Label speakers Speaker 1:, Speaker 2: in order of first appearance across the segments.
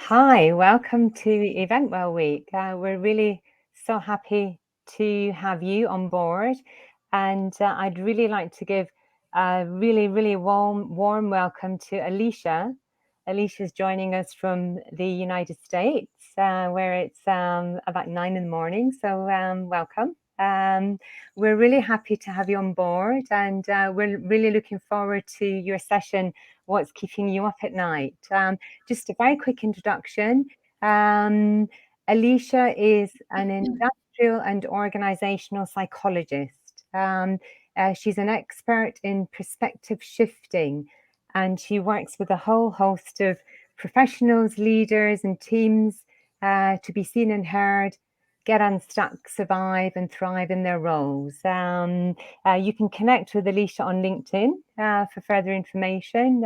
Speaker 1: Hi, welcome to Event Week. We're really so happy to have you on board, and I'd really like to give a really warm welcome to Alycia. Alicia's joining us from the United States, where it's about 9 in the morning. So welcome. We're really happy to have you on board, and we're really looking forward to your session, What's Keeping You Up at Night? Just a very quick introduction. Alycia is an industrial and organizational psychologist. She's an expert in perspective shifting, and she works with a whole host of professionals, leaders, and teams to be seen and heard, get unstuck, survive, and thrive in their roles. You can connect with Alycia on LinkedIn for further information.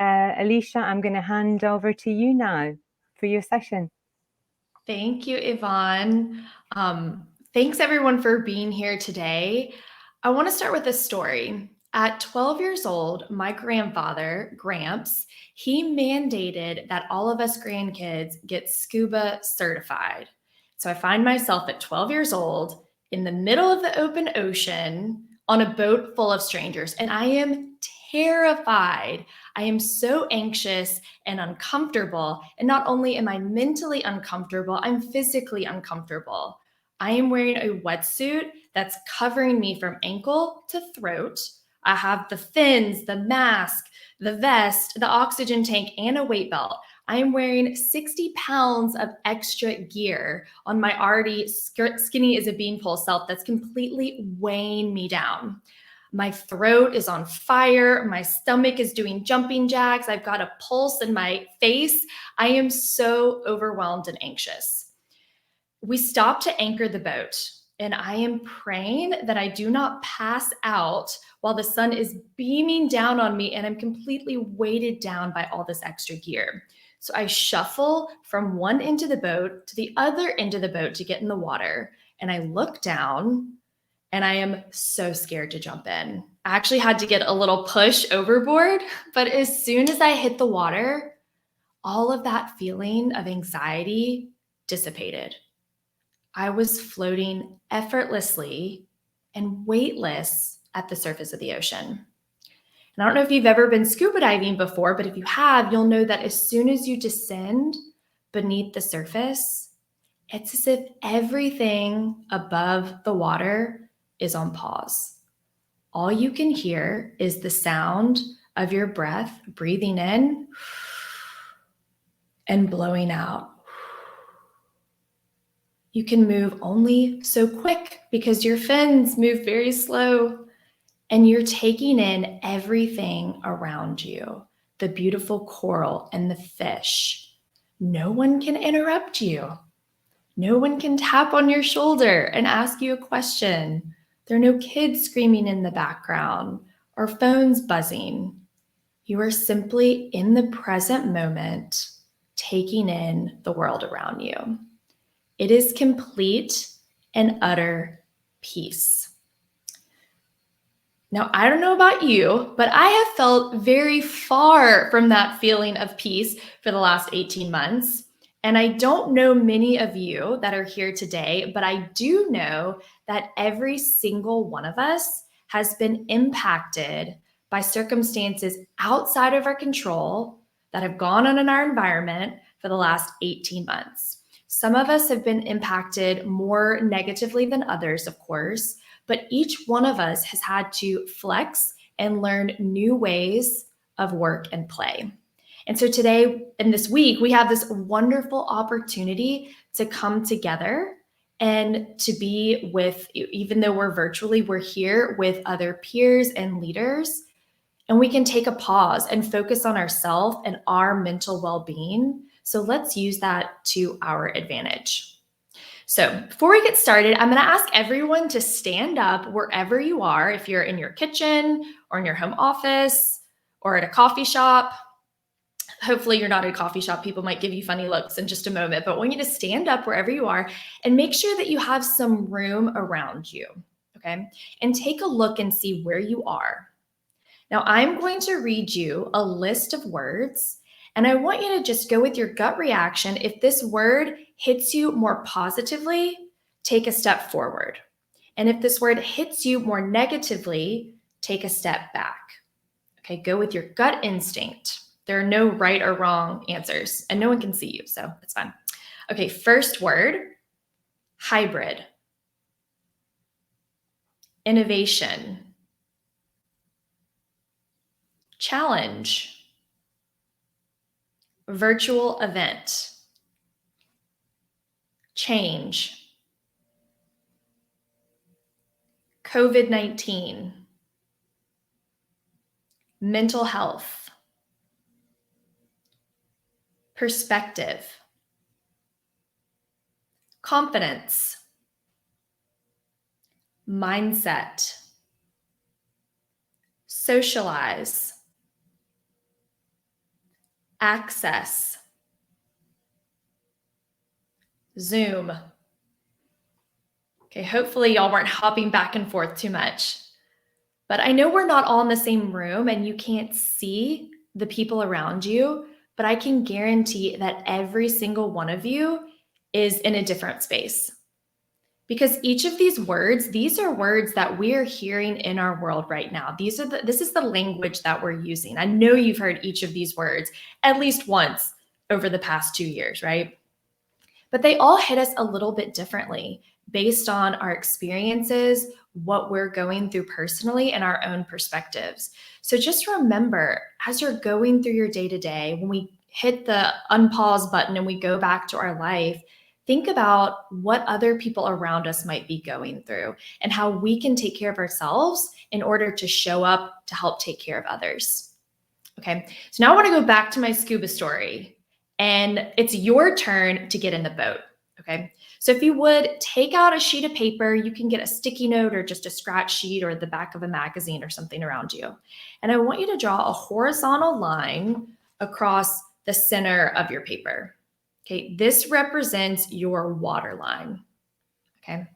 Speaker 1: Alycia, I'm going to hand over to you now for your session.
Speaker 2: Thank you, Yvonne. Thanks everyone for being here today. I want to start with a story. At 12 years old, my grandfather, Gramps, he mandated that all of us grandkids get scuba certified. So I find myself at 12 years old in the middle of the open ocean on a boat full of strangers, and I am terrified. I am so anxious and uncomfortable. And not only am I mentally uncomfortable, I'm physically uncomfortable. I am wearing a wetsuit that's covering me from ankle to throat. I have the fins, the mask, the vest, the oxygen tank, and a weight belt. I am wearing 60 pounds of extra gear on my already skinny as a beanpole self that's completely weighing me down. My throat is on fire. My stomach is doing jumping jacks. I've got a pulse in my face. I am so overwhelmed and anxious. We stop to anchor the boat, and I am praying that I do not pass out while the sun is beaming down on me and I'm completely weighted down by all this extra gear. So I shuffle from one end of the boat to the other end of the boat to get in the water, and I look down and I am so scared to jump in. I actually had to get a little push overboard, but as soon as I hit the water, all of that feeling of anxiety dissipated. I was floating effortlessly and weightless at the surface of the ocean. And I don't know if you've ever been scuba diving before, but if you have, you'll know that as soon as you descend beneath the surface, it's as if everything above the water is on pause. All you can hear is the sound of your breath breathing in and blowing out. You can move only so quick because your fins move very slow, and you're taking in everything around you, the beautiful coral and the fish. No one can interrupt you. No one can tap on your shoulder and ask you a question. There are no kids screaming in the background or phones buzzing. You are simply in the present moment, taking in the world around you. It is complete and utter peace. Now, I don't know about you, but I have felt very far from that feeling of peace for the last 18 months. And I don't know many of you that are here today, but I do know that every single one of us has been impacted by circumstances outside of our control that have gone on in our environment for the last 18 months. Some of us have been impacted more negatively than others, of course, but each one of us has had to flex and learn new ways of work and play. And so today, in this week, we have this wonderful opportunity to come together and to be with, even though we're virtually, we're here with other peers and leaders, and we can take a pause and focus on ourselves and our mental well-being. So let's use that to our advantage. So before we get started, I'm going to ask everyone to stand up wherever you are, if you're in your kitchen or in your home office or at a coffee shop. Hopefully you're not at a coffee shop. People might give you funny looks in just a moment, but I want you to stand up wherever you are and make sure that you have some room around you, okay? And take a look and see where you are. Now I'm going to read you a list of words, And I want you to just go with your gut reaction. If this word hits you more positively, take a step forward. And if this word hits you more negatively, take a step back. Okay, go with your gut instinct. There are no right or wrong answers, and no one can see you, so it's fine. Okay, first word, hybrid. Innovation. Challenge. Virtual event. Change. COVID-19. Mental health. Perspective. Confidence. Mindset. Socialize. Access. Zoom. Okay, hopefully y'all weren't hopping back and forth too much. But I know we're not all in the same room and you can't see the people around you, but I can guarantee that every single one of you is in a different space. Because each of these words, these are words that we're hearing in our world right now. This is the language that we're using. I know you've heard each of these words at least once over the past 2 years, right? But they all hit us a little bit differently based on our experiences, what we're going through personally, and our own perspectives. So just remember, as you're going through your day-to-day, when we hit the unpause button and we go back to our life, think about what other people around us might be going through and how we can take care of ourselves in order to show up to help take care of others. Okay, so now I want to go back to my scuba story, and it's your turn to get in the boat. Okay, so if you would take out a sheet of paper, you can get a sticky note or just a scratch sheet or the back of a magazine or something around you. And I want you to draw a horizontal line across the center of your paper. Okay, this represents your water line. Okay,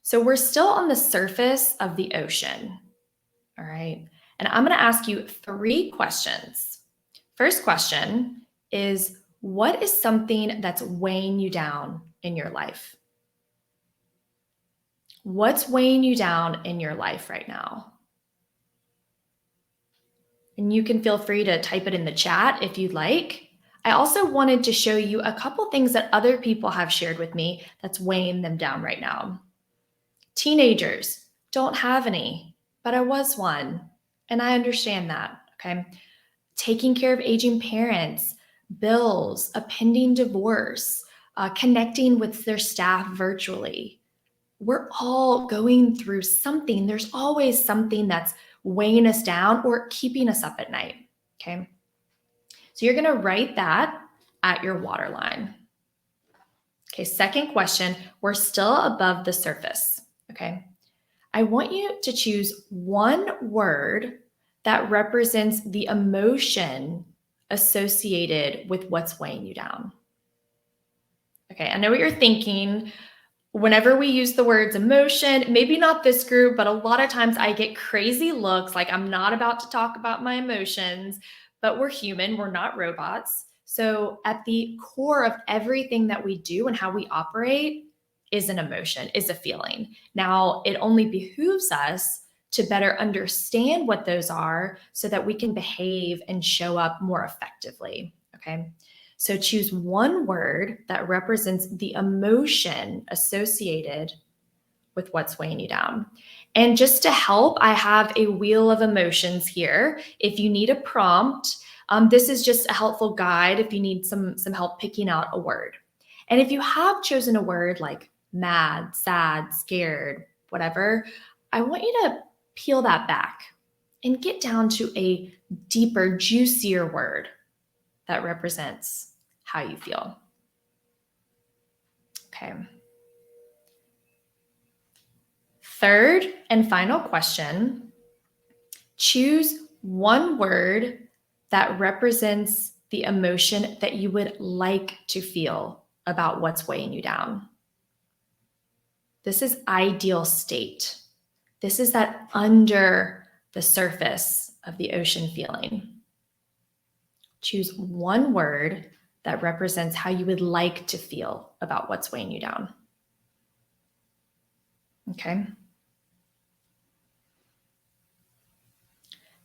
Speaker 2: so we're still on the surface of the ocean. All right, and I'm going to ask you 3 questions. First question is, what is something that's weighing you down in your life? What's weighing you down in your life right now? And you can feel free to type it in the chat if you'd like. I also wanted to show you a couple things that other people have shared with me that's weighing them down right now. Teenagers don't have any, but I was one, and I understand that, okay? Taking care of aging parents, bills, a pending divorce, connecting with their staff virtually. We're all going through something. There's always something that's weighing us down or keeping us up at night, okay? So you're gonna write that at your waterline. Okay, second question, we're still above the surface, okay? I want you to choose one word that represents the emotion associated with what's weighing you down. Okay, I know what you're thinking. Whenever we use the words emotion, maybe not this group, but a lot of times I get crazy looks like I'm not about to talk about my emotions, but we're human, we're not robots. So at the core of everything that we do and how we operate is an emotion, is a feeling. Now, it only behooves us to better understand what those are so that we can behave and show up more effectively, okay? So choose one word that represents the emotion associated with what's weighing you down. And just to help, I have a wheel of emotions here. If you need a prompt, this is just a helpful guide if you need some help picking out a word. And if you have chosen a word like mad, sad, scared, whatever, I want you to peel that back and get down to a deeper, juicier word that represents how you feel. Okay. Third and final question, choose one word that represents the emotion that you would like to feel about what's weighing you down. This is ideal state. This is that under the surface of the ocean feeling. Choose one word that represents how you would like to feel about what's weighing you down. Okay.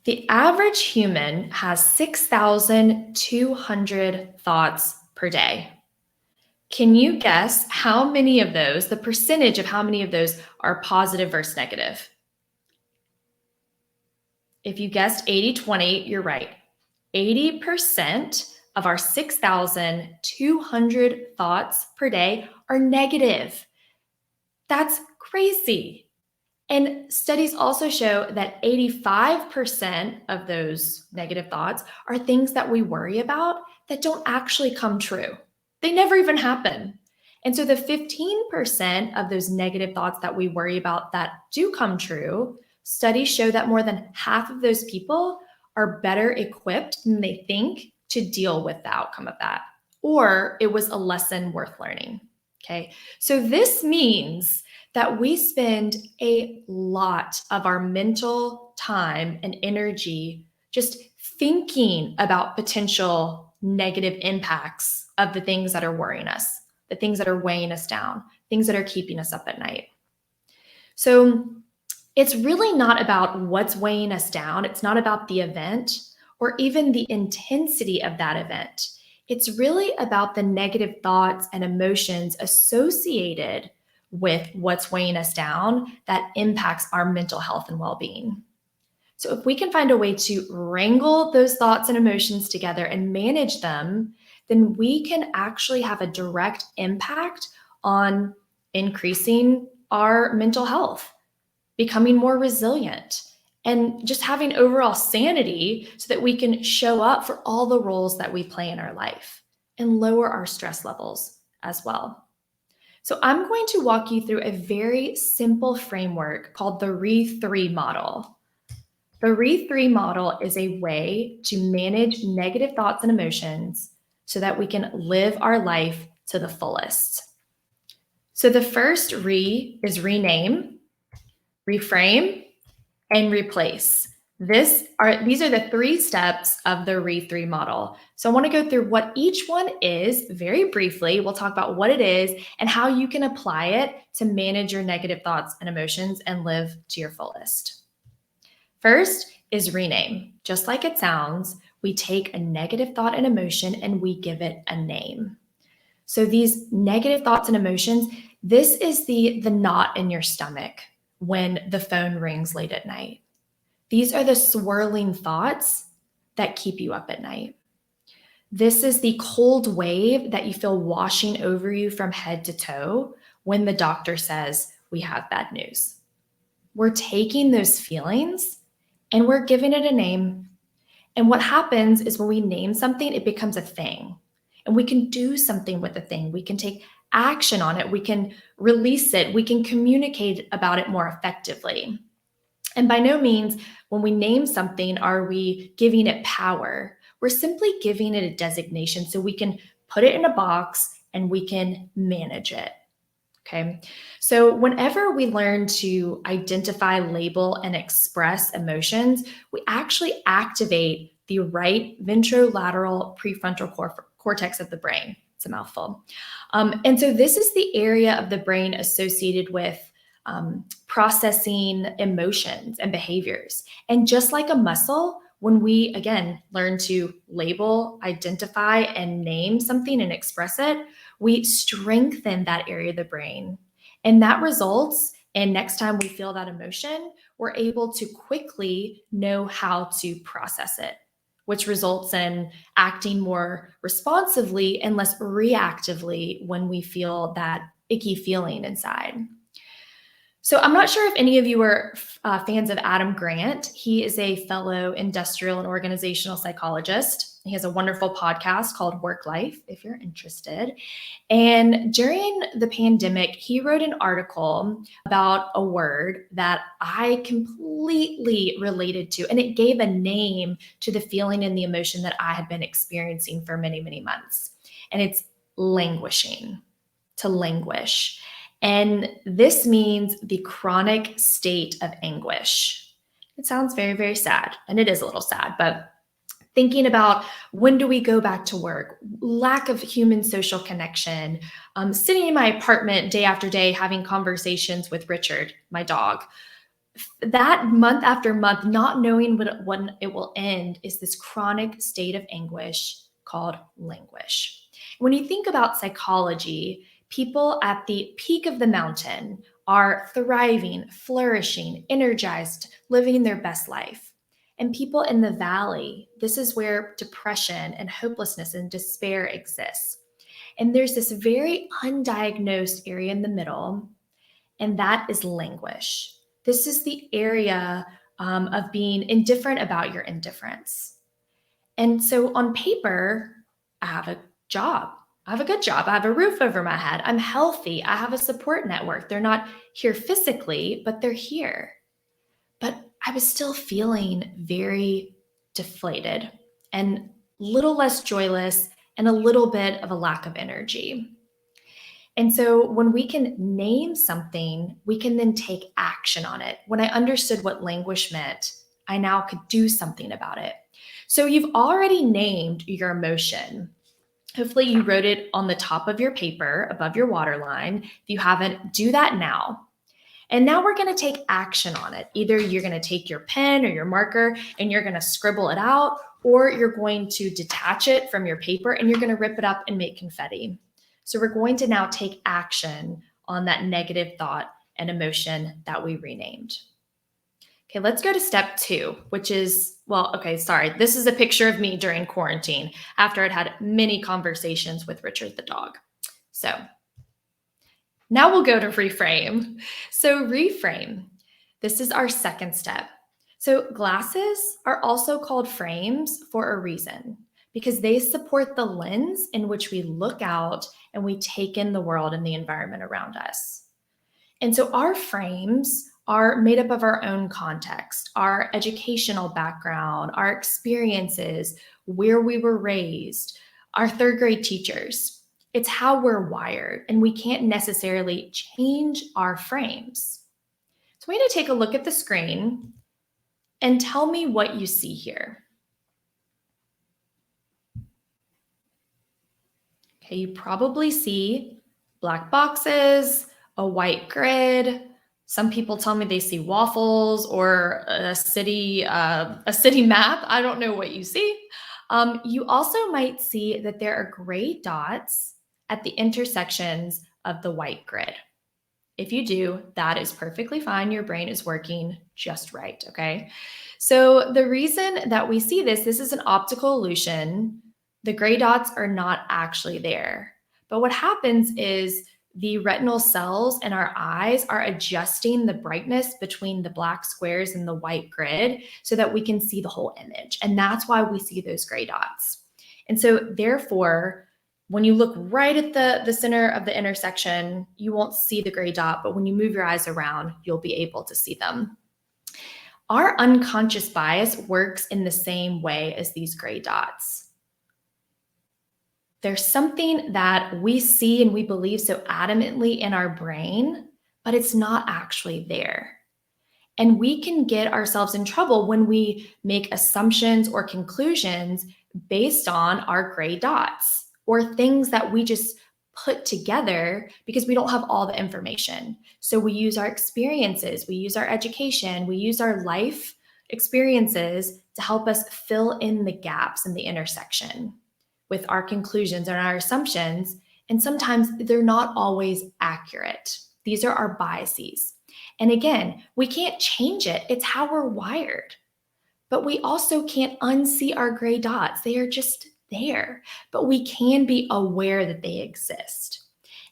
Speaker 2: The average human has 6,200 thoughts per day. Can you guess how many of those, the percentage of how many of those are positive versus negative? If you guessed 80-20, you're right. 80% of our 6,200 thoughts per day are negative. That's crazy. And studies also show that 85% of those negative thoughts are things that we worry about that don't actually come true. They never even happen. And so the 15% of those negative thoughts that we worry about that do come true, studies show that more than half of those people are better equipped than they think to deal with the outcome of that, or it was a lesson worth learning. Okay, so this means that we spend a lot of our mental time and energy just thinking about potential negative impacts of the things that are worrying us, the things that are weighing us down, things that are keeping us up at night. So it's really not about what's weighing us down. It's not about the event or even the intensity of that event. It's really about the negative thoughts and emotions associated with what's weighing us down that impacts our mental health and well-being. So if we can find a way to wrangle those thoughts and emotions together and manage them, then we can actually have a direct impact on increasing our mental health, becoming more resilient, and just having overall sanity so that we can show up for all the roles that we play in our life and lower our stress levels as well. So I'm going to walk you through a very simple framework called the Reframe model. The Reframe model is a way to manage negative thoughts and emotions so that we can live our life to the fullest. So the first re is rename, reframe, and replace. These are the 3 steps of the Reframe model. So I want to go through what each one is very briefly. We'll talk about what it is and how you can apply it to manage your negative thoughts and emotions and live to your fullest. First is rename. Just like it sounds, we take a negative thought and emotion and we give it a name. So these negative thoughts and emotions, this is the knot in your stomach when the phone rings late at night. These are the swirling thoughts that keep you up at night. This is the cold wave that you feel washing over you from head to toe when the doctor says, we have bad news. We're taking those feelings and we're giving it a name. And what happens is when we name something, it becomes a thing. And we can do something with the thing. We can take action on it. We can release it. We can communicate about it more effectively. And by no means, when we name something, are we giving it power. We're simply giving it a designation so we can put it in a box and we can manage it. Okay. So whenever we learn to identify, label, and express emotions, we actually activate the right ventrolateral prefrontal cortex of the brain. It's a mouthful. And so this is the area of the brain associated with processing emotions and behaviors. And just like a muscle, when we, again, learn to label, identify, and name something and express it, we strengthen that area of the brain. And that results in next time we feel that emotion, we're able to quickly know how to process it, which results in acting more responsively and less reactively when we feel that icky feeling inside. So I'm not sure if any of you are fans of Adam Grant. He is a fellow industrial and organizational psychologist. He has a wonderful podcast called Work Life, if you're interested. And during the pandemic, he wrote an article about a word that I completely related to, and it gave a name to the feeling and the emotion that I had been experiencing for many, many months. And it's languishing, to languish. And this means the chronic state of anguish. It sounds very, very sad, and it is a little sad, but Thinking about when do we go back to work, lack of human social connection, sitting in my apartment day after day having conversations with Richard, my dog. That month after month, not knowing when it will end is this chronic state of anguish called languish. When you think about psychology, people at the peak of the mountain are thriving, flourishing, energized, living their best life. And people in the valley, this is where depression and hopelessness and despair exists. And there's this very undiagnosed area in the middle, and that is languish. This is the area of being indifferent about your indifference. And so on paper, I have a job. I have a good job. I have a roof over my head. I'm healthy. I have a support network. They're not here physically, but they're here. But I was still feeling very deflated and a little less joyless and a little bit of a lack of energy. And so when we can name something, we can then take action on it. When I understood what languish meant, I now could do something about it. So you've already named your emotion. Hopefully you wrote it on the top of your paper above your waterline. If you haven't, do that now. And now we're going to take action on it. Either you're going to take your pen or your marker and you're going to scribble it out, or you're going to detach it from your paper and you're going to rip it up and make confetti. So we're going to now take action on that negative thought and emotion that we renamed. Okay, let's go to step 2, which is, this is a picture of me during quarantine after I'd had many conversations with Richard the dog. So now we'll go to reframe. So reframe, this is our second step. So glasses are also called frames for a reason, because they support the lens in which we look out and we take in the world and the environment around us. And so our frames are made up of our own context, our educational background, our experiences, where we were raised, our third grade teachers. It's how we're wired, and we can't necessarily change our frames. So I'm going to take a look at the screen and tell me what you see here. Okay, you probably see black boxes, a white grid. Some people tell me they see waffles or a city map. I don't know what you see. You also might see that there are gray dots at the intersections of the white grid. If you do, that is perfectly fine. Your brain is working just right, okay? So the reason that we see this is an optical illusion. The gray dots are not actually there. But what happens is the retinal cells in our eyes are adjusting the brightness between the black squares and the white grid so that we can see the whole image. And that's why we see those gray dots. And so therefore, when you look right at the center of the intersection, you won't see the gray dot, but when you move your eyes around, you'll be able to see them. Our unconscious bias works in the same way as these gray dots. There's something that we see and we believe so adamantly in our brain, but it's not actually there. And we can get ourselves in trouble when we make assumptions or conclusions based on our gray dots or things that we just put together because we don't have all the information. So we use our experiences, we use our education, we use our life experiences to help us fill in the gaps in the intersection with our conclusions and our assumptions. And sometimes they're not always accurate. These are our biases. And again, we can't change it. It's how we're wired. But we also can't unsee our gray dots. They are just there, but we can be aware that they exist.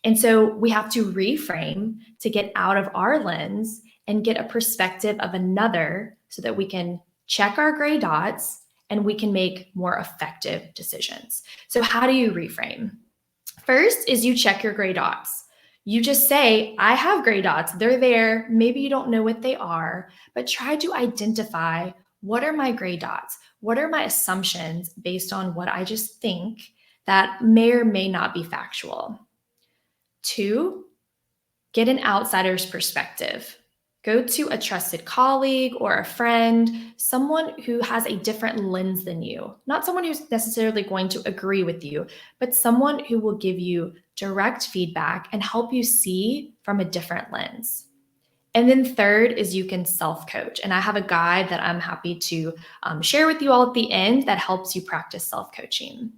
Speaker 2: And so we have to reframe to get out of our lens and get a perspective of another so that we can check our gray dots and we can make more effective decisions. So how do you reframe? First is you check your gray dots. You just say, I have gray dots. They're there. Maybe you don't know what they are, but try to identify, what are my gray dots? What are my assumptions based on what I just think that may or may not be factual? 2, get an outsider's perspective. Go to a trusted colleague or a friend, someone who has a different lens than you, not someone who's necessarily going to agree with you, but someone who will give you direct feedback and help you see from a different lens. And then third is you can self-coach. And I have a guide that I'm happy to share with you all at the end that helps you practice self-coaching.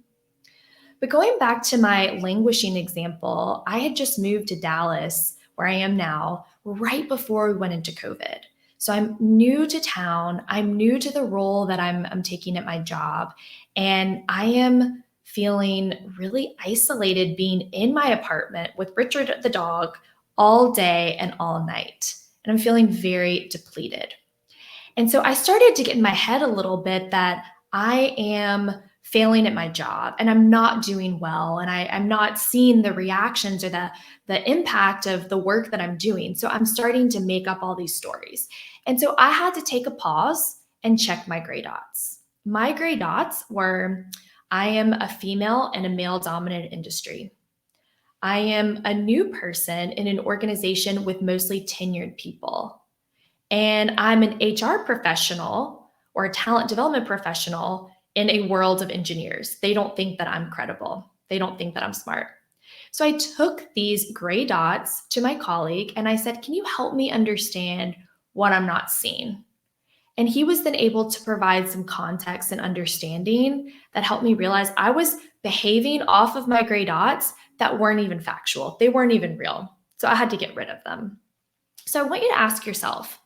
Speaker 2: But going back to my languishing example, I had just moved to Dallas, where I am now, right before we went into COVID. So I'm new to town. I'm new to the role that I'm taking at my job. And I am feeling really isolated being in my apartment with Richard the dog all day and all night. And I'm feeling very depleted. And so I started to get in my head a little bit that I am failing at my job and I'm not doing well and I'm not seeing the reactions or the impact of the work that I'm doing. So I'm starting to make up all these stories. And so I had to take a pause and check my gray dots. My gray dots were, I am a female in a male-dominant industry. I am a new person in an organization with mostly tenured people. And I'm an HR professional or a talent development professional in a world of engineers. They don't think that I'm credible. They don't think that I'm smart. So I took these gray dots to my colleague and I said, can you help me understand what I'm not seeing? And he was then able to provide some context and understanding that helped me realize I was behaving off of my gray dots that weren't even factual. They weren't even real. So I had to get rid of them. So I want you to ask yourself,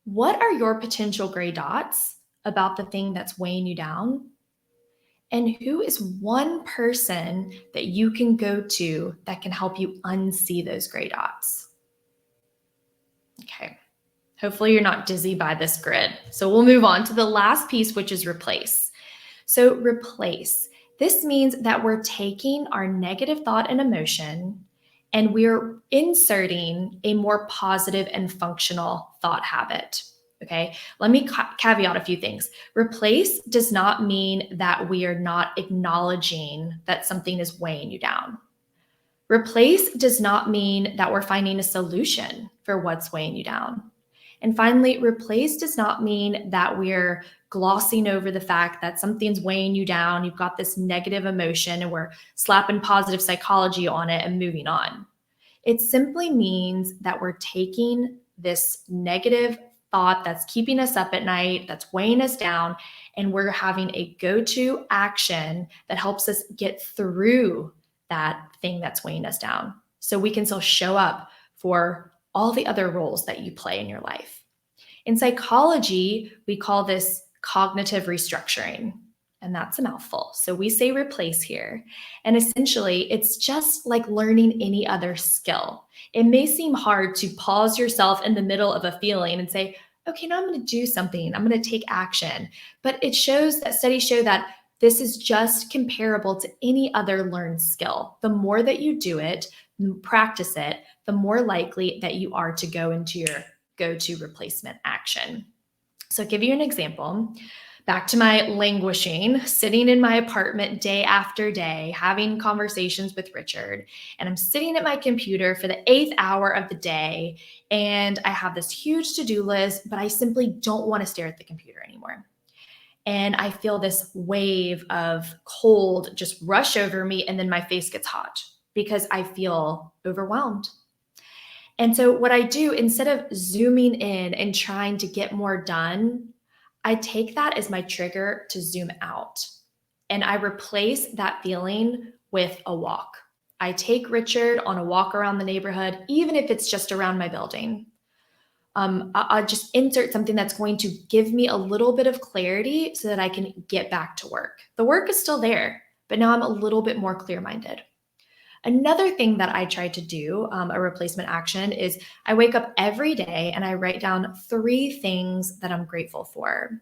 Speaker 2: what are your potential gray dots about the thing that's weighing you down? And who is one person that you can go to that can help you unsee those gray dots? Okay. Hopefully you're not dizzy by this grid. So we'll move on to the last piece, which is replace. So replace. This means that we're taking our negative thought and emotion and we're inserting a more positive and functional thought habit. Okay, let me caveat a few things. Replace does not mean that we are not acknowledging that something is weighing you down. Replace does not mean that we're finding a solution for what's weighing you down. And finally, replace does not mean that we're glossing over the fact that something's weighing you down, you've got this negative emotion, and we're slapping positive psychology on it and moving on. It simply means that we're taking this negative thought that's keeping us up at night, that's weighing us down, and we're having a go-to action that helps us get through that thing that's weighing us down so we can still show up for all the other roles that you play in your life. In psychology, we call this cognitive restructuring, and that's a mouthful. So we say replace here. And essentially, it's just like learning any other skill. It may seem hard to pause yourself in the middle of a feeling and say, okay, now I'm going to do something. I'm going to take action. But it shows that studies show that this is just comparable to any other learned skill. The more that you do it, practice it, the more likely that you are to go into your go-to replacement action. So I'll give you an example. Back to my languishing, sitting in my apartment day after day, having conversations with Richard. And I'm sitting at my computer for the 8th hour of the day. And I have this huge to-do list, but I simply don't want to stare at the computer anymore. And I feel this wave of cold just rush over me. And then my face gets hot because I feel overwhelmed. And so what I do, instead of zooming in and trying to get more done, I take that as my trigger to zoom out. And I replace that feeling with a walk. I take Richard on a walk around the neighborhood, even if it's just around my building. I'll just insert something that's going to give me a little bit of clarity so that I can get back to work. The work is still there, but now I'm a little bit more clear-minded. Another thing that I try to do, a replacement action, is I wake up every day and I write down 3 things that I'm grateful for.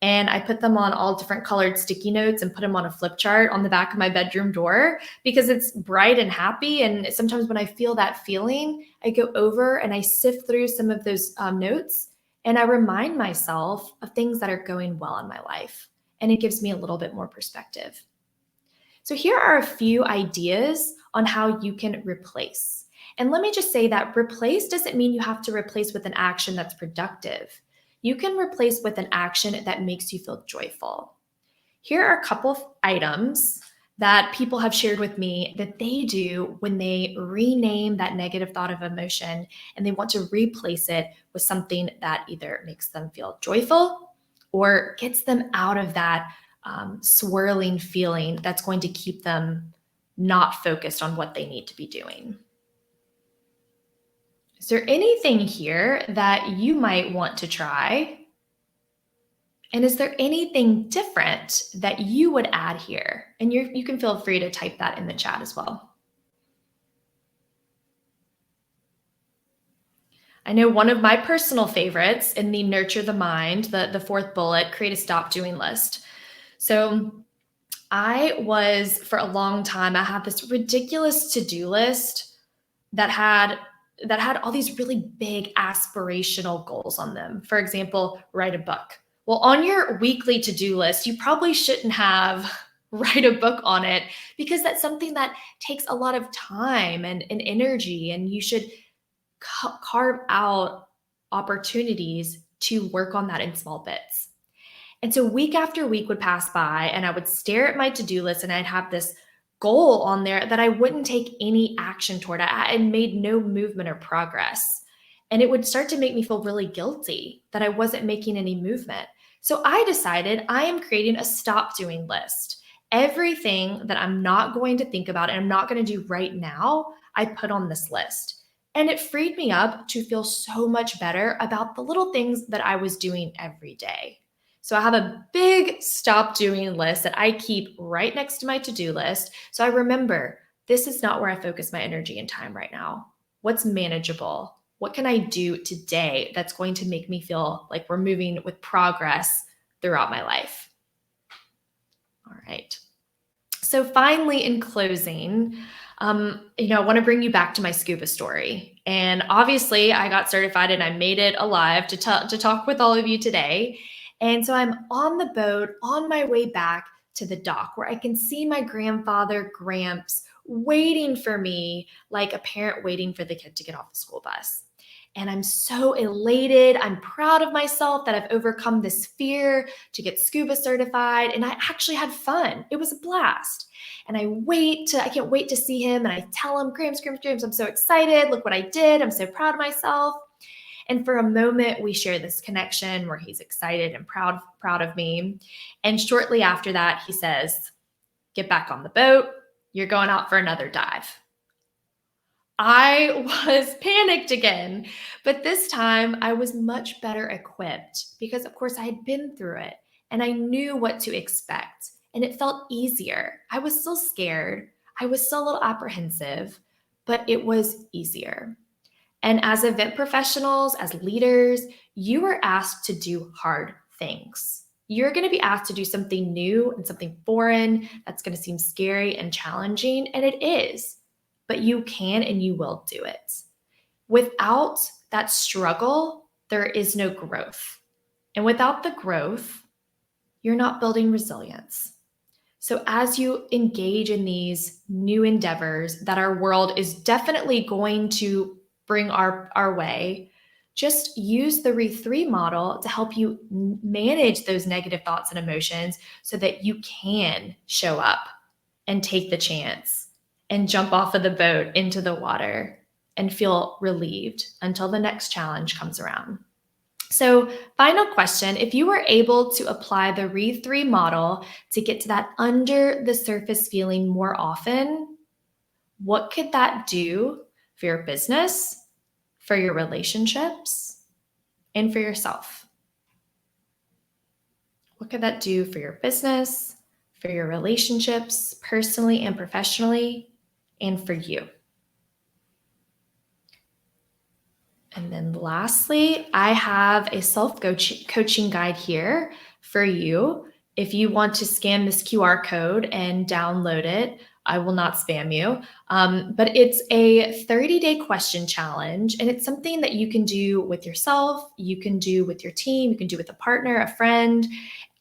Speaker 2: And I put them on all different colored sticky notes and put them on a flip chart on the back of my bedroom door because it's bright and happy. And sometimes when I feel that feeling, I go over and I sift through some of those notes and I remind myself of things that are going well in my life. And it gives me a little bit more perspective. So here are a few ideas on how you can replace. And let me just say that replace doesn't mean you have to replace with an action that's productive. You can replace with an action that makes you feel joyful. Here are a couple of items that people have shared with me that they do when they rename that negative thought of emotion and they want to replace it with something that either makes them feel joyful or gets them out of that swirling feeling that's going to keep them not focused on what they need to be doing. Is there anything here that you might want to try? And is there anything different that you would add here? And you can feel free to type that in the chat as well. I know one of my personal favorites in the nurture the mind, the fourth bullet, create a stop doing list. So I was, for a long time, I had this ridiculous to-do list that had all these really big aspirational goals on them. For example, write a book. Well, on your weekly to-do list, you probably shouldn't have write a book on it because that's something that takes a lot of time and energy, and you should carve out opportunities to work on that in small bits. And so week after week would pass by and I would stare at my to-do list and I'd have this goal on there that I wouldn't take any action toward. I made no movement or progress. And it would start to make me feel really guilty that I wasn't making any movement. So I decided I am creating a stop doing list. Everything that I'm not going to think about and I'm not going to do right now, I put on this list. And it freed me up to feel so much better about the little things that I was doing every day. So I have a big stop doing list that I keep right next to my to-do list. So I remember this is not where I focus my energy and time right now. What's manageable? What can I do today that's going to make me feel like we're moving with progress throughout my life? All right. So finally, in closing, I want to bring you back to my scuba story. And obviously, I got certified and I made it alive to talk with all of you today. And so I'm on the boat on my way back to the dock where I can see my grandfather, Gramps, waiting for me like a parent waiting for the kid to get off the school bus. And I'm so elated. I'm proud of myself that I've overcome this fear to get scuba certified. And I actually had fun. It was a blast. And I can't wait to see him. And I tell him, Gramps, I'm so excited. Look what I did. I'm so proud of myself. And for a moment, we share this connection where he's excited and proud of me. And shortly after that, he says, get back on the boat. You're going out for another dive. I was panicked again, but this time I was much better equipped because, of course, I had been through it and I knew what to expect and it felt easier. I was still scared. I was still a little apprehensive, but it was easier. And as event professionals, as leaders, you are asked to do hard things. You're going to be asked to do something new and something foreign that's going to seem scary and challenging, and it is, but you can and you will do it. Without that struggle, there is no growth. And without the growth, you're not building resilience. So as you engage in these new endeavors that our world is definitely going to bring our way, just use the Reframe model to help you manage those negative thoughts and emotions so that you can show up and take the chance and jump off of the boat into the water and feel relieved until the next challenge comes around. So final question, if you were able to apply the Reframe model to get to that under the surface feeling more often, what could that do for your business, for your relationships, and for yourself? What could that do for your business, for your relationships, personally and professionally, and for you? And then lastly, I have a self-coaching guide here for you. If you want to scan this QR code and download it, I will not spam you, but it's a 30-day question challenge, and it's something that you can do with yourself, you can do with your team, you can do with a partner, a friend.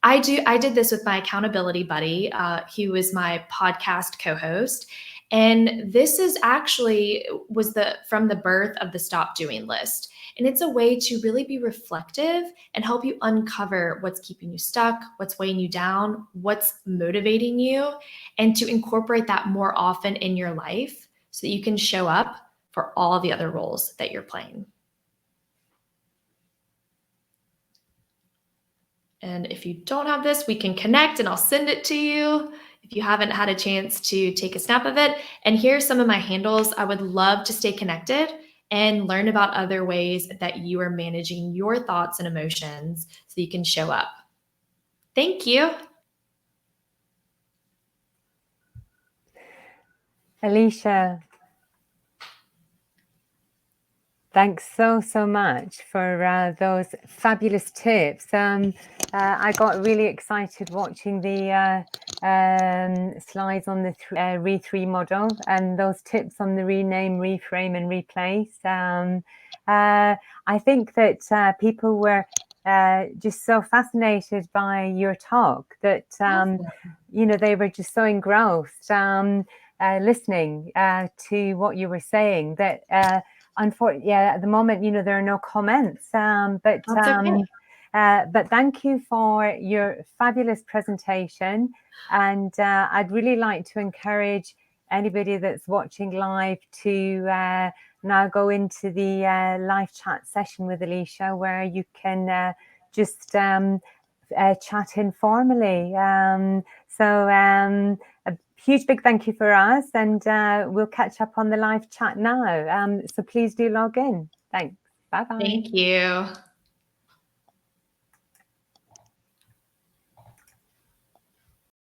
Speaker 2: I did this with my accountability buddy. He was my podcast co-host, And this is actually from the birth of the Stop Doing list. And it's a way to really be reflective and help you uncover what's keeping you stuck, what's weighing you down, what's motivating you, and to incorporate that more often in your life so that you can show up for all the other roles that you're playing. And if you don't have this, we can connect and I'll send it to you if you haven't had a chance to take a snap of it. And here's some of my handles. I would love to stay connected and learn about other ways that you are managing your thoughts and emotions so you can show up. Thank you.
Speaker 1: Alycia, thanks so much for those fabulous tips. I got really excited watching the slides on the Re3 model and those tips on the rename, reframe and replace. I think that people were just so fascinated by your talk that, you know, they were just so engrossed listening to what you were saying that unfortunately, at the moment, you know, there are no comments, but thank you for your fabulous presentation. And I'd really like to encourage anybody that's watching live to now go into the live chat session with Alycia, where you can just chat informally. A huge big thank you for us, and we'll catch up on the live chat now. So please do log in. Thanks. Bye-bye.
Speaker 2: Thank you.